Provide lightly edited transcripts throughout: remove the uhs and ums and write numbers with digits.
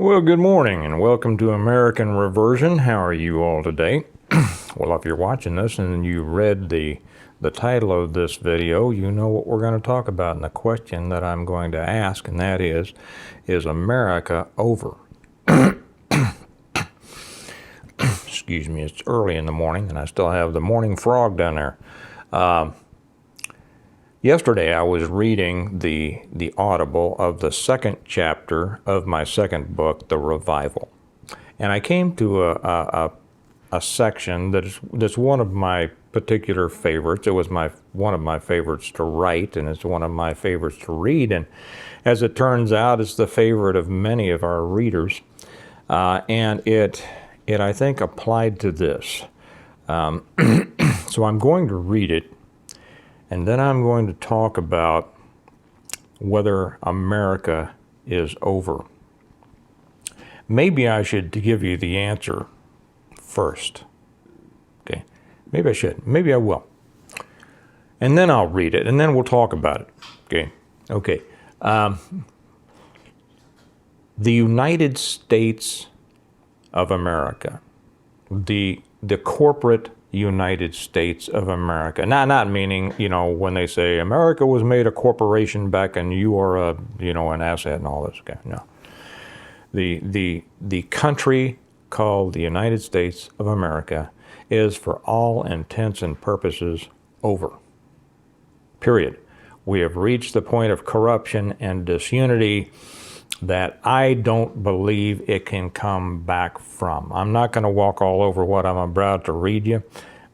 Well, good morning and welcome to American Reversion. How are you all today? Well, if you're watching this and you read the title of this video, you know what we're going to talk about and the question that I'm going to ask, and that is America over? Excuse me, it's early in the morning and I still have the morning frog down there. Yesterday I was reading the Audible of the second chapter of my second book, The Revival. And I came to a section that's one of my particular favorites. It was one of my favorites to write, and it's one of my favorites to read. And as it turns out, it's the favorite of many of our readers. And it I think applied to this. So I'm going to read it. And then I'm going to talk about whether America is over. Maybe I should give you the answer first. Okay, maybe I should. Maybe I will. And then I'll read it, and then we'll talk about it. Okay. The United States of America, the corporate United States of America. Not meaning, when they say America was made a corporation back and you are an asset and all this. Okay, no. The country called the United States of America is for all intents and purposes over. Period. We have reached the point of corruption and disunity that I don't believe it can come back from. I'm not going to walk all over what I'm about to read you,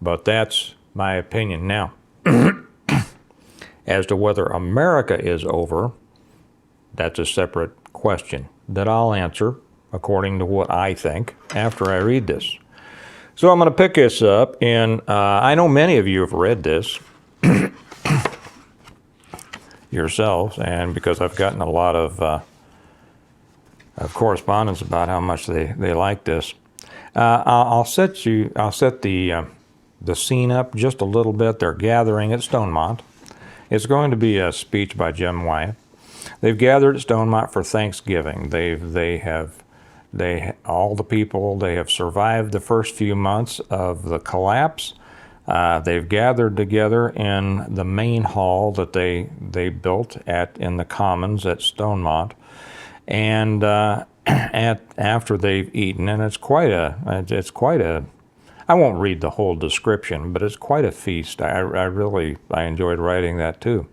but that's my opinion. Now, as to whether America is over, that's a separate question that I'll answer according to what I think after I read this. So I'm going to pick this up, and I know many of you have read this yourselves, and because I've gotten a lot of correspondence about how much they like this. I'll set the scene up just a little bit. They're gathering at Stonemont. It's going to be a speech by Jim Wyatt. They've gathered at Stonemont for Thanksgiving. They have survived the first few months of the collapse. They've gathered together in the main hall that they built in the Commons at Stonemont. And after they've eaten, and it's quite a, I won't read the whole description, but it's quite a feast. I enjoyed writing that too.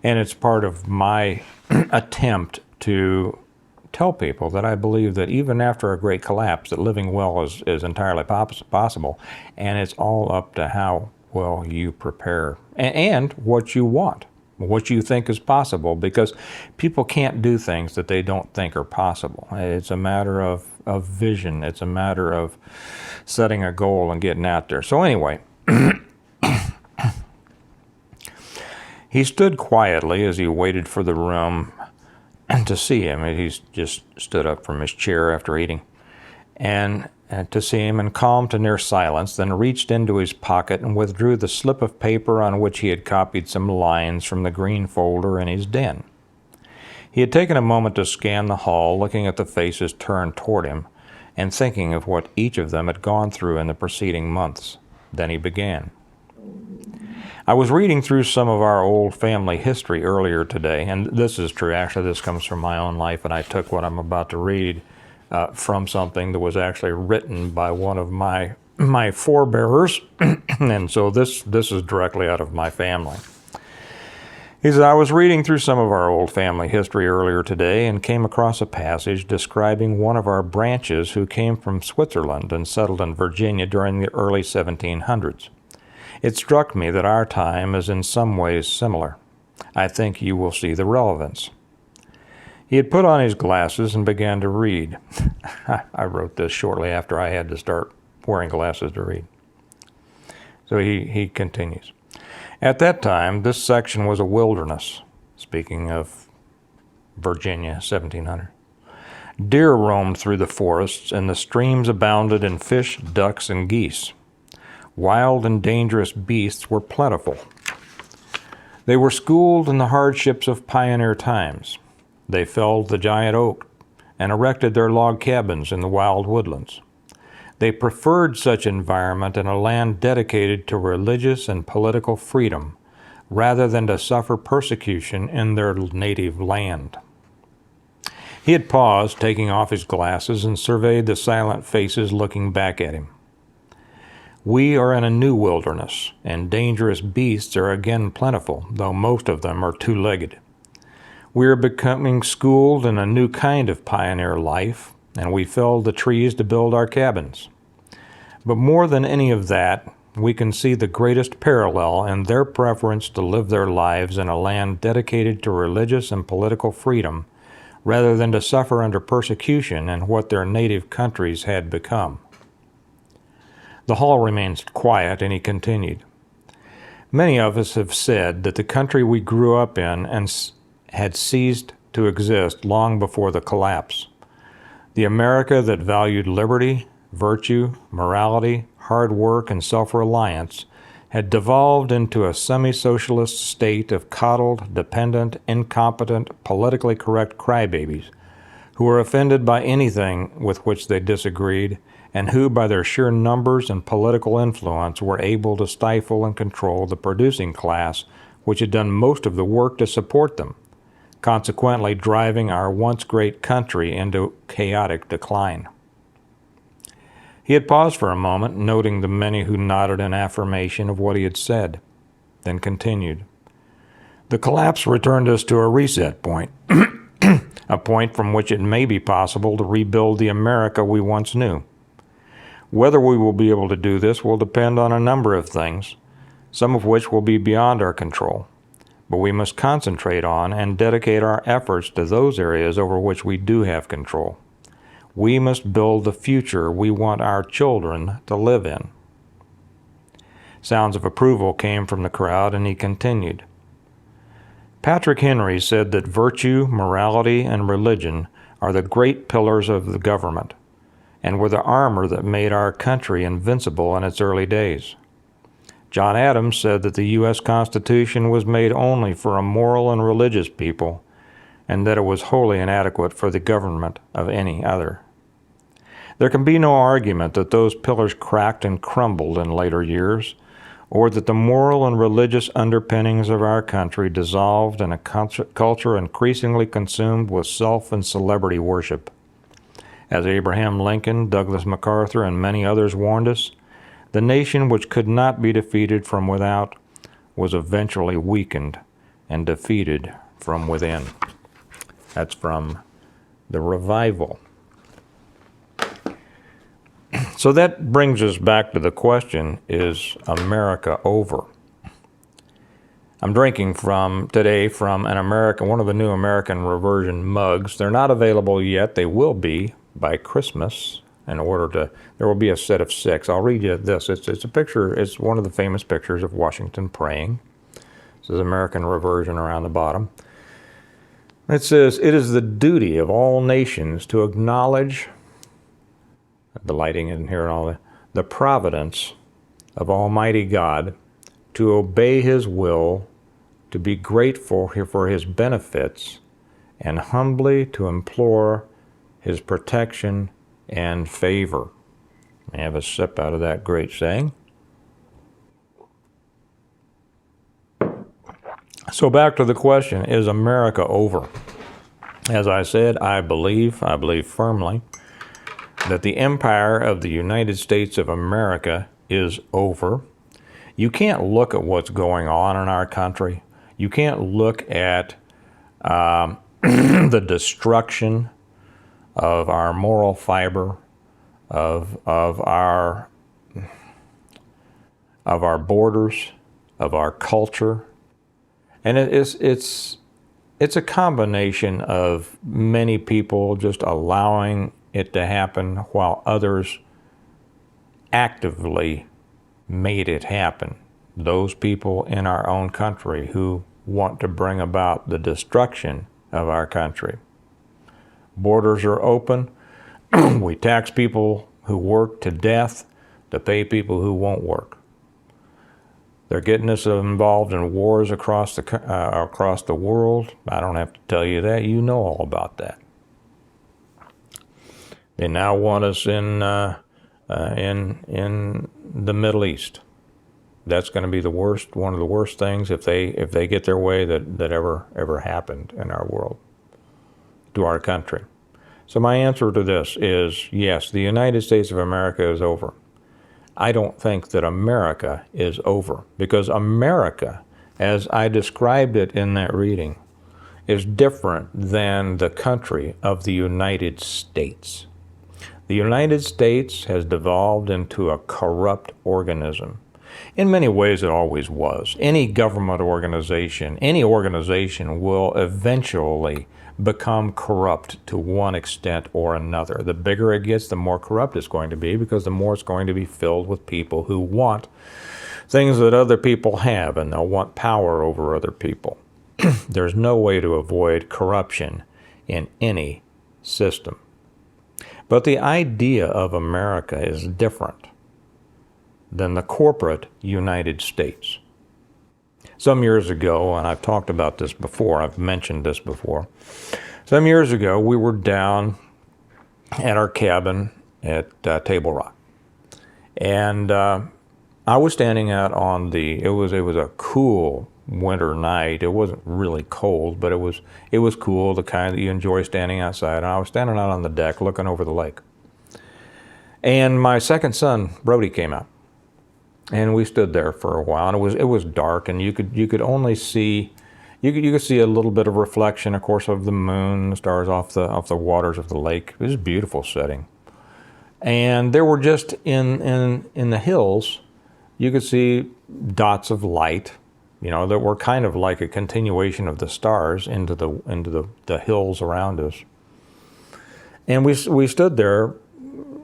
And it's part of my attempt to tell people that I believe that even after a great collapse, that living well is entirely possible. And it's all up to how well you prepare and what you want. What you think is possible, because people can't do things that they don't think are possible. It's a matter of vision. It's a matter of setting a goal and getting out there. So anyway, he stood quietly as he waited for the room to see him. He's just stood up from his chair after eating, and to see him, and calmed to near silence, then reached into his pocket and withdrew the slip of paper on which he had copied some lines from the green folder in his den. He had taken a moment to scan the hall, looking at the faces turned toward him, and thinking of what each of them had gone through in the preceding months. Then he began. I was reading through some of our old family history earlier today, and this is true. Actually, this comes from my own life, and I took what I'm about to read from something that was actually written by one of my forebearers, and so this is directly out of my family. He said, I was reading through some of our old family history earlier today and came across a passage describing one of our branches who came from Switzerland and settled in Virginia during the early 1700s. It struck me that our time is in some ways similar. I think you will see the relevance. He had put on his glasses and began to read. I wrote this shortly after I had to start wearing glasses to read. So he continues. At that time, this section was a wilderness, speaking of Virginia, 1700. Deer roamed through the forests, and the streams abounded in fish, ducks, and geese. Wild and dangerous beasts were plentiful. They were schooled in the hardships of pioneer times. They felled the giant oak, and erected their log cabins in the wild woodlands. They preferred such environment in a land dedicated to religious and political freedom, rather than to suffer persecution in their native land. He had paused, taking off his glasses, and surveyed the silent faces looking back at him. We are in a new wilderness, and dangerous beasts are again plentiful, though most of them are two-legged. We are becoming schooled in a new kind of pioneer life, and we felled the trees to build our cabins. But more than any of that, we can see the greatest parallel in their preference to live their lives in a land dedicated to religious and political freedom, rather than to suffer under persecution in what their native countries had become. The hall remained quiet, and he continued. Many of us have said that the country we grew up in had ceased to exist long before the collapse. The America that valued liberty, virtue, morality, hard work, and self-reliance had devolved into a semi-socialist state of coddled, dependent, incompetent, politically correct crybabies who were offended by anything with which they disagreed, and who, by their sheer numbers and political influence, were able to stifle and control the producing class which had done most of the work to support them, consequently driving our once great country into chaotic decline. He had paused for a moment, noting the many who nodded in affirmation of what he had said, then continued. The collapse returned us to a reset point, a point from which it may be possible to rebuild the America we once knew. Whether we will be able to do this will depend on a number of things, some of which will be beyond our control. But we must concentrate on and dedicate our efforts to those areas over which we do have control. We must build the future we want our children to live in. Sounds of approval came from the crowd, and he continued. Patrick Henry said that virtue, morality, and religion are the great pillars of the government, and were the armor that made our country invincible in its early days. John Adams said that the U.S. Constitution was made only for a moral and religious people, and that it was wholly inadequate for the government of any other. There can be no argument that those pillars cracked and crumbled in later years, or that the moral and religious underpinnings of our country dissolved in a culture increasingly consumed with self and celebrity worship. As Abraham Lincoln, Douglas MacArthur, and many others warned us, the nation which could not be defeated from without was eventually weakened and defeated from within. That's from the Revival. So that brings us back to the question, is America over? I'm drinking today from one of the new American Reversion mugs. They're not available yet. They will be by Christmas. There will be a set of 6. I'll read you this. It's a picture. It's one of the famous pictures of Washington praying. It says American Reversion around the bottom. It says, it is the duty of all nations to acknowledge, the lighting in here and all that, the providence of Almighty God, to obey His will, to be grateful for His benefits, and humbly to implore His protection and favor. I have a sip out of that great saying. So back to the question, is America over? As I said, I believe firmly that the empire of the United States of America is over. You can't look at what's going on in our country. You can't look at the destruction of our moral fiber, of our borders, of our culture, and it's a combination of many people just allowing it to happen while others actively made it happen. Those people in our own country who want to bring about the destruction of our country. Borders are open. We tax people who work to death to pay people who won't work. They're getting us involved in wars across the world. I don't have to tell you that. You know all about that. They now want us in the Middle East. That's going to be the worst, one of the worst things if they get their way that ever happened in our world, to our country. So my answer to this is yes, the United States of America is over. I don't think that America is over, because America, as I described it in that reading, is different than the country of the United States. The United States has devolved into a corrupt organism. In many ways, it always was. Any government organization, any organization will eventually become corrupt to one extent or another. The bigger it gets, the more corrupt it's going to be, because the more it's going to be filled with people who want things that other people have, and they'll want power over other people. There's no way to avoid corruption in any system. But the idea of America is different than the corporate United States. Some years ago, and I've talked about this before, I've mentioned this before, some years ago we were down at our cabin at Table Rock. And I was standing out on it was a cool winter night. It wasn't really cold, but it was cool, the kind that you enjoy standing outside. And I was standing out on the deck looking over the lake. And my second son, Brody, came out. And we stood there for a while, and it was dark, and you could only see you could see a little bit of reflection, of course, of the moon, the stars off the waters of the lake. It was a beautiful setting. And there were just in the hills, you could see dots of light, that were kind of like a continuation of the stars into the hills around us. And we stood there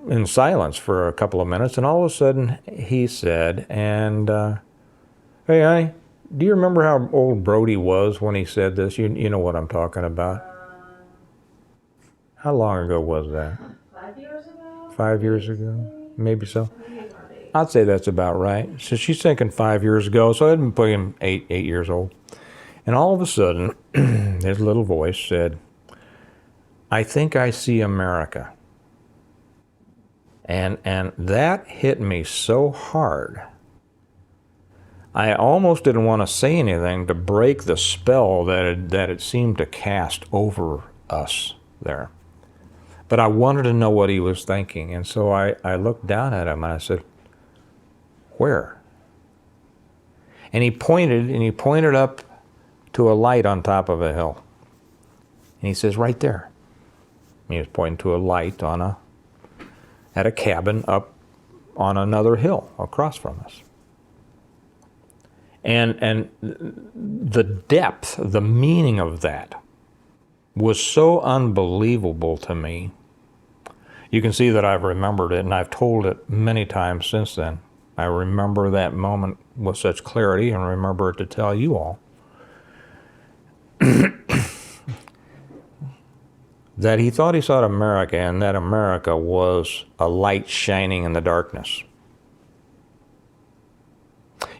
in silence for a couple of minutes, and all of a sudden he said, hey honey, do you remember how old Brody was when he said this? You know what I'm talking about. How long ago was that? 5 years ago? 5 years ago? Maybe so. I'd say that's about right. So she's thinking 5 years ago, so I'd been putting him eight years old. And all of a sudden, his little voice said, I think I see America. And that hit me so hard. I almost didn't want to say anything to break the spell that it seemed to cast over us there. But I wanted to know what he was thinking. And so I looked down at him and I said, where? And he pointed up to a light on top of a hill. And he says, right there. And he was pointing to a light at a cabin up on another hill across from us. And the depth, the meaning of that was so unbelievable to me. You can see that I've remembered it, and I've told it many times since then. I remember that moment with such clarity, and remember it to tell you all. That he thought he saw America, and that America was a light shining in the darkness.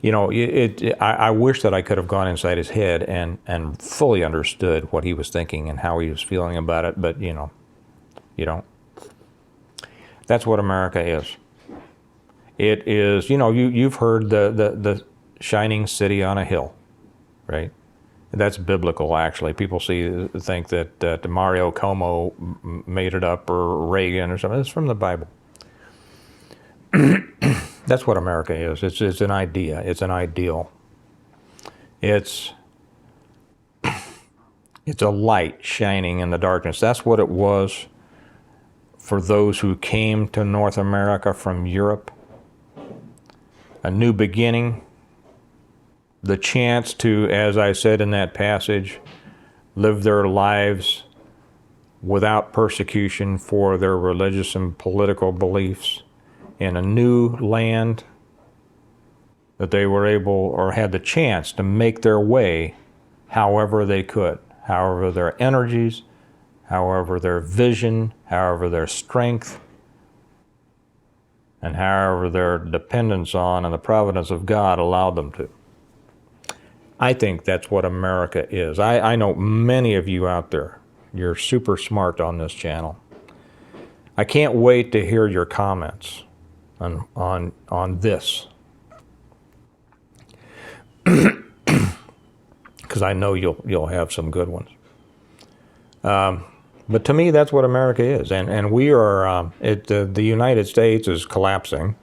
I wish that I could have gone inside his head and fully understood what he was thinking and how he was feeling about it, but you don't. That's what America is. It is, you've heard the shining city on a hill, right? That's biblical, actually. People think that Mario Como made it up, or Reagan or something. It's from the Bible. That's what America is. It's an idea. It's an ideal. It's a light shining in the darkness. That's what it was for those who came to North America from Europe. A new beginning. The chance to, as I said in that passage, live their lives without persecution for their religious and political beliefs in a new land that they were able, or had the chance to make their way however they could, however their energies, however their vision, however their strength, and however their dependence on and the providence of God allowed them to. I think that's what America is. I know many of you out there, you're super smart on this channel. I can't wait to hear your comments on this, because I know you'll have some good ones. But to me, that's what America is, and we are. The United States is collapsing.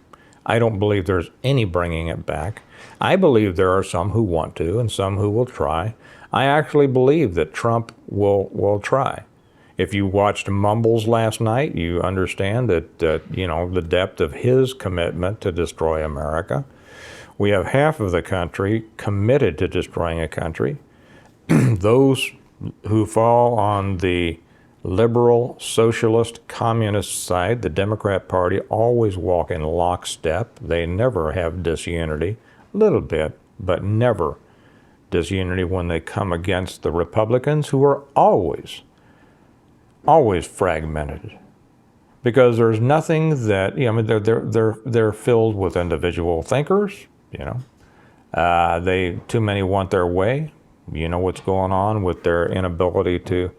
I don't believe there's any bringing it back. I believe there are some who want to and some who will try. I actually believe that Trump will try. If you watched Mumbles last night, you understand that the depth of his commitment to destroy America. We have half of the country committed to destroying a country. Those who fall on the liberal, socialist, communist side, the Democrat Party, always walk in lockstep. They never have disunity. A little bit, but never disunity when they come against the Republicans, who are always fragmented. Because there's nothing that, they're filled with individual thinkers, too many want their way. You know what's going on with their inability to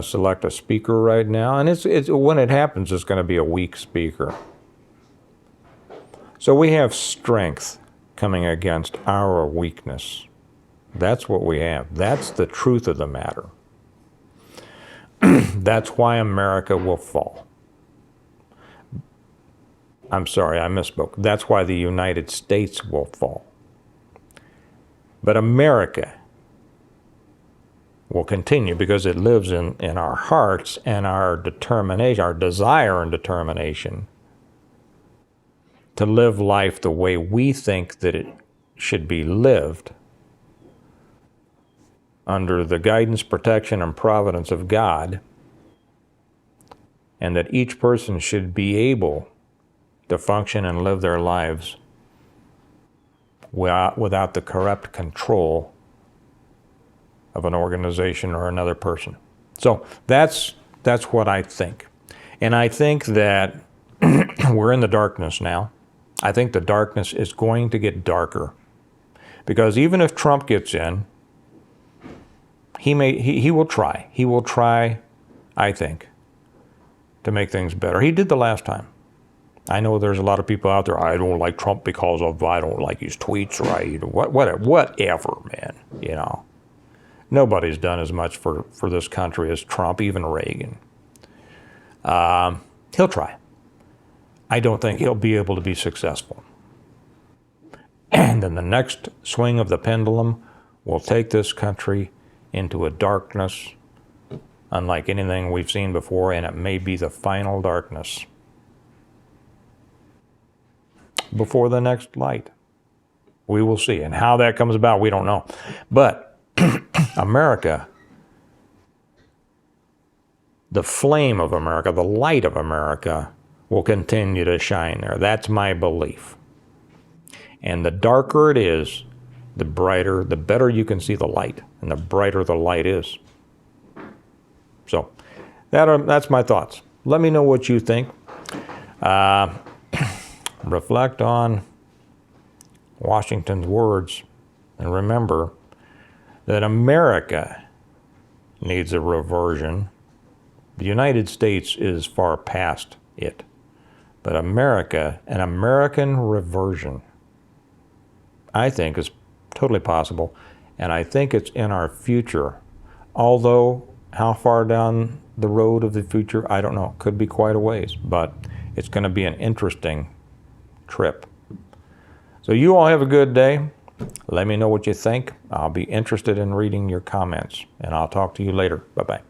select a speaker right now, and it's when it happens, it's going to be a weak speaker. So we have strength coming against our weakness. That's what we have. That's the truth of the matter. That's why America will fall. I'm sorry, I misspoke. That's why the United States will fall. But America will continue because it lives in our hearts and our determination, our desire and determination to live life the way we think that it should be lived under the guidance, protection, and providence of God, and that each person should be able to function and live their lives without the corrupt control of an organization or another person. So that's what I think. And I think that we're in the darkness now. I think the darkness is going to get darker. Because even if Trump gets in, he will try. He will try, I think, to make things better. He did the last time. I know there's a lot of people out there, I don't like Trump because I don't like his tweets, right? Whatever, man, Nobody's done as much for this country as Trump, even Reagan. He'll try. I don't think he'll be able to be successful. And then the next swing of the pendulum will take this country into a darkness unlike anything we've seen before, and it may be the final darkness before the next light. We will see. And how that comes about, we don't know. But America, the flame of America, the light of America will continue to shine there. That's my belief. And the darker it is, the brighter, the better you can see the light, and the brighter the light is. So that's my thoughts. Let me know what you think. Reflect on Washington's words, and remember that America needs a reversion. The United States is far past it. But America, an American reversion, I think is totally possible, and I think it's in our future. Although, how far down the road of the future, I don't know. It could be quite a ways, but it's going to be an interesting trip. So you all have a good day. Let me know what you think. I'll be interested in reading your comments, and I'll talk to you later. Bye-bye.